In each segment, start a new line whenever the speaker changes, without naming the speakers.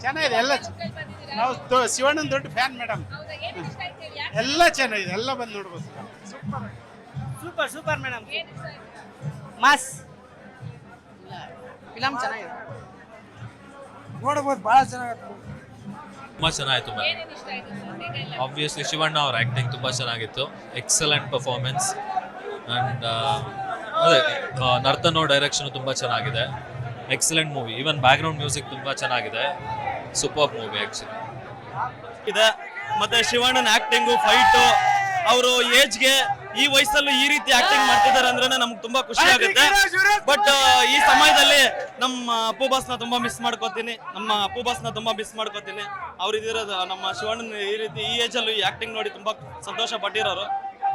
ಚೆನ್ನಾಗಿದೆ ಎಲ್ಲ ನಾವು ಶಿವಣ್ಣನ ದೊಡ್ಡ ಫ್ಯಾನ್ ಮೇಡಮ್. ಎಲ್ಲ ಚೆನ್ನಾಗಿದೆ, ಎಲ್ಲ ಬಂದು ನೋಡ್ಬೋದು.
Super super madam. Mass film ಚೆನ್ನಾಗಿದೆ, ನೋಡಬಹುದು, ಬಹಳ ಚೆನ್ನಾಗಿದೆ.
ತುಂಬಾ ಚೆನ್ನಾಗಿತ್ತು ಮ್ಯಾಮ್. ಆಬ್ವಿಯಸ್ಲಿ ಶಿವಣ್ಣ ಅವ್ರ ಆಕ್ಟಿಂಗ್ ತುಂಬಾ ಚೆನ್ನಾಗಿತ್ತು. ಎಕ್ಸಲೆಂಟ್ ಪರ್ಫಾರ್ಮೆನ್ಸ್ ಅಂಡ್ ಅದೇ ನರ್ತನೋ ಡೈರೆಕ್ಷನ್ ತುಂಬಾ ಚೆನ್ನಾಗಿದೆ. Excellent movie. Even back ground music ತುಂಬಾ ಚೆನ್ನಾಗಿದೆ. ಸೂಪರ್ ಮೂವಿ ಆಕ್ಚುಲಿ
ಇದೆ. ಮತ್ತೆ ಶಿವಣ್ಣನ ಆಕ್ಟಿಂಗು, ಫೈಟು, ಅವರು ಏಜ್ಗೆ ಈ ವಯಸ್ಸಲ್ಲೂ ಈ ರೀತಿ ಆಕ್ಟಿಂಗ್ ಮಾಡ್ತಿದ್ದಾರೆ ಅಂದ್ರೆ ನಮ್ಗೆ ತುಂಬಾ ಖುಷಿ ಆಗುತ್ತೆ. ಬಟ್ ಈ ಸಮಯದಲ್ಲಿ ನಮ್ಮ ಅಪ್ಪು ಬಾಸ್ನ ತುಂಬಾ ಮಿಸ್ ಮಾಡ್ಕೋತೀನಿ. ಅವ್ರಿದಿರೋದು ನಮ್ಮ ಶಿವಣ್ಣನ ಈ ರೀತಿ ಈ ಏಜ್ ಅಲ್ಲೂ ಈ ಆಕ್ಟಿಂಗ್ ನೋಡಿ ತುಂಬಾ ಸಂತೋಷ ಪಟ್ಟಿರೋರು.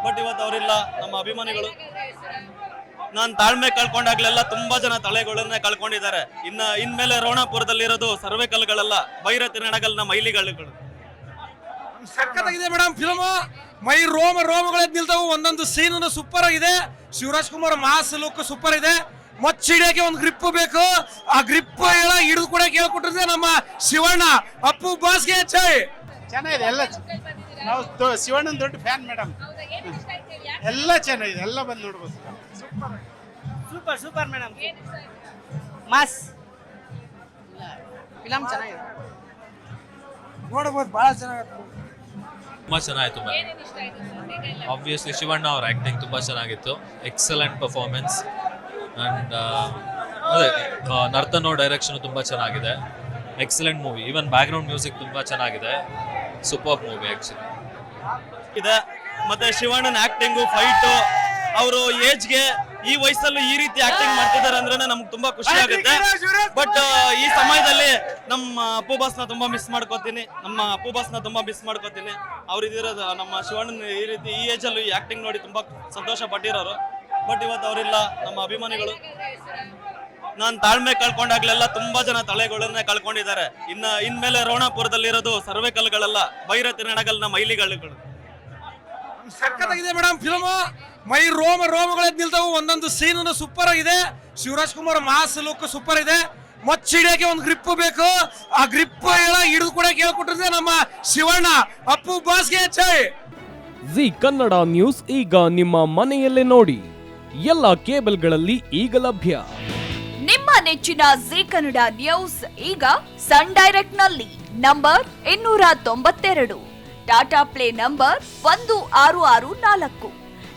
ಬಟ್ ಇವತ್ತು ಅವರಿಲ್ಲ, ನಮ್ಮ ಅಭಿಮಾನಿಗಳು. ನಾನು ತಾಳ್ಮೆ ಕಳ್ಕೊಂಡಾಗ್ಲೆಲ್ಲ ತುಂಬಾ ಜನ ತಲೆಗಳನ್ನೇ ಕಳ್ಕೊಂಡಿದ್ದಾರೆ. ಇನ್ಮೇಲೆ ರೋಣಾಪುರದಲ್ಲಿರೋದು ಸರ್ವೆ ಕಲ್ಗಳೆಲ್ಲ ಭೈರತಿ ನಡಗಲ್ನ ಮೈಲಿಗಳು.
ಸಕ್ಕತ್ತಾಗಿದೆ ಮೇಡಮ್ ಫಿಲ್ಮ್. ಮೈ ರೋಮಗಳದ್ದು ನಿಲ್ತಾವು. ಒಂದೊಂದು ಸೀನ್ ಸೂಪರ್ ಆಗಿದೆ. Shivaraj Kumar mass look super ಇದೆ. ಮಚ್ಚಿಡಿಯಕ್ಕೆ ಒಂದು ಗ್ರಿಪ್ ಬೇಕು. ಆ ಗ್ರಿಪ್ ಹಿಡಿದು ಕೂಡ ಕೇಳ್ಕೊಟ್ಟಿದ್ರೆ ನಮ್ಮ ಶಿವಣ್ಣ. ಅಪ್ಪು ಬಾಸ್ಗೆ ಜೈ.
ಚೆನ್ನಾಗಿದೆ, ಎಲ್ಲ ನಾವು ಶಿವಣ್ಣನ ದೊಡ್ಡ ಫ್ಯಾನ್ ಮೇಡಮ್. ಎಲ್ಲ ಚೆನ್ನಾಗಿದೆ, ಎಲ್ಲ ಬಂದು ನೋಡ್ಬೋದು.
Super super madam. Mass film ಚೆನ್ನಾಗಿದೆ, ನೋಡಬಹುದು, ಬಹಳ ಚೆನ್ನಾಗಿದೆ.
ತುಂಬಾ ಚೆನ್ನಾಗಿತ್ತು ಮ್ಯಾಮ್. ಆಬ್ವಿಯಸ್ಲಿ ಶಿವಣ್ಣ ಅವ್ರ ಆಕ್ಟಿಂಗ್ ತುಂಬಾ ಚೆನ್ನಾಗಿತ್ತು. ಎಕ್ಸಲೆಂಟ್ ಪರ್ಫಾರ್ಮೆನ್ಸ್ ಅಂಡ್ ಅದೇ ನರ್ತನೋ ಡೈರೆಕ್ಷನ್ ತುಂಬಾ ಚೆನ್ನಾಗಿದೆ. Excellent movie. Even back ground music ತುಂಬಾ ಚೆನ್ನಾಗಿದೆ. ಸೂಪರ್ ಮೂವಿ ಆಕ್ಚುಲಿ
ಇದೆ. ಮತ್ತೆ ಶಿವಣ್ಣನ ಆಕ್ಟಿಂಗು, ಫೈಟು, ಅವರು ಏಜ್ಗೆ ಈ ವಯಸ್ಸಲ್ಲೂ ಈ ರೀತಿ ಆಕ್ಟಿಂಗ್ ಮಾಡ್ತಿದ್ದಾರೆ ಅಂದ್ರೆ ನಮ್ಗೆ ತುಂಬಾ ಖುಷಿ ಆಗುತ್ತೆ. ಬಟ್ ಈ ಸಮಯದಲ್ಲಿ ನಮ್ಮ ಅಪ್ಪು ಬಾಸ್ನ ತುಂಬಾ ಮಿಸ್ ಮಾಡ್ಕೋತೀನಿ. ಅವ್ರಿದಿರೋದು ನಮ್ಮ ಶಿವಣ್ಣನ ಈ ರೀತಿ ಈ ಏಜ್ ಅಲ್ಲೂ ಈ ಆಕ್ಟಿಂಗ್ ನೋಡಿ ತುಂಬಾ ಸಂತೋಷ ಪಟ್ಟಿರೋರು. ಬಟ್ ಇವತ್ತು ಅವರಿಲ್ಲ, ನಮ್ಮ ಅಭಿಮಾನಿಗಳು. ನಾನು ತಾಳ್ಮೆ ಕಳ್ಕೊಂಡಾಗ್ಲೆಲ್ಲ ತುಂಬಾ ಜನ ತಲೆಗಳನ್ನೇ ಕಳ್ಕೊಂಡಿದ್ದಾರೆ. ಇನ್ಮೇಲೆ ರೋಣಾಪುರದಲ್ಲಿರೋದು ಸರ್ವೆ ಕಲ್ಗಳೆಲ್ಲ ಭೈರತಿ ನಡಗಲ್ನ ಮೈಲಿಗಳು.
ಸಕ್ಕತ್ತಾಗಿದೆ ಮೇಡಮ್ ಫಿಲ್ಮ್. ಮೈ ರೋಮಗಳದ್ದು ನಿಲ್ತಾವು. ಒಂದೊಂದು ಸೀನ್ ಸೂಪರ್ ಆಗಿದೆ. Shivaraj Kumar mass look super ಇದೆ. ಮಚ್ಚಿಡಿಯಕ್ಕೆ ಒಂದು ಗ್ರಿಪ್ ಬೇಕು. ಆ ಗ್ರಿಪ್ ಹಿಡಿದು ಕೂಡ ಕೇಳ್ಕೊಟ್ಟಿದ್ರೆ ನಮ್ಮ ಶಿವಣ್ಣ. ಅಪ್ಪು ಬಾಸ್ಗೆ ಜೈ.
ಜಿ ಕನ್ನಡ ನ್ಯೂಸ್ ಈಗ ನಿಮ್ಮ ಮನೆಯಲ್ಲೇ ನೋಡಿ. ಎಲ್ಲ ಕೇಬಲ್ಗಳಲ್ಲಿ ಈಗ ಲಭ್ಯ.
ನಿಮ್ಮ ನೆಚ್ಚಿನ ಜಿ ಕನ್ನಡ ನ್ಯೂಸ್ ಈಗ ಸನ್ ಡೈರೆಕ್ಟ್ ನಲ್ಲಿ number 292, Tata play number 1664,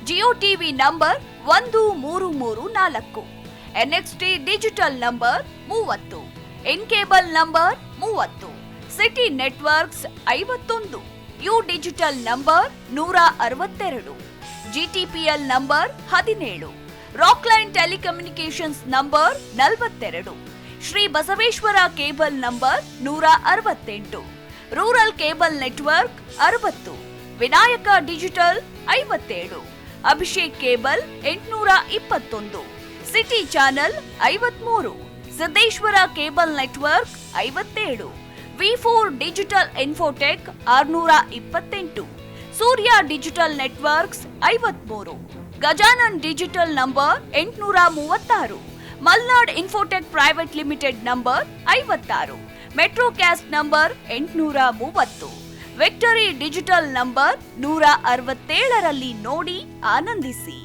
Jio TV number 1334, NXT digital number 30, in cable number 30, city networks 51, U digital number 162, GTPL number 17, Rockline telecommunications number 42, Shri Basaveshwara cable number 168, rural cable network 60, Vinayaka digital 57, Abhishek cable 821, city channel 53, Siddeshwara cable network 57, ವಿ4 digital infotech 628, Surya digital networks 53, Gajanan digital number 836, Malnad infotech private limited number 56, metrocast number 830, victory digital number 167ರಲ್ಲಿ ನೋಡಿ ಆನಂದಿಸಿ.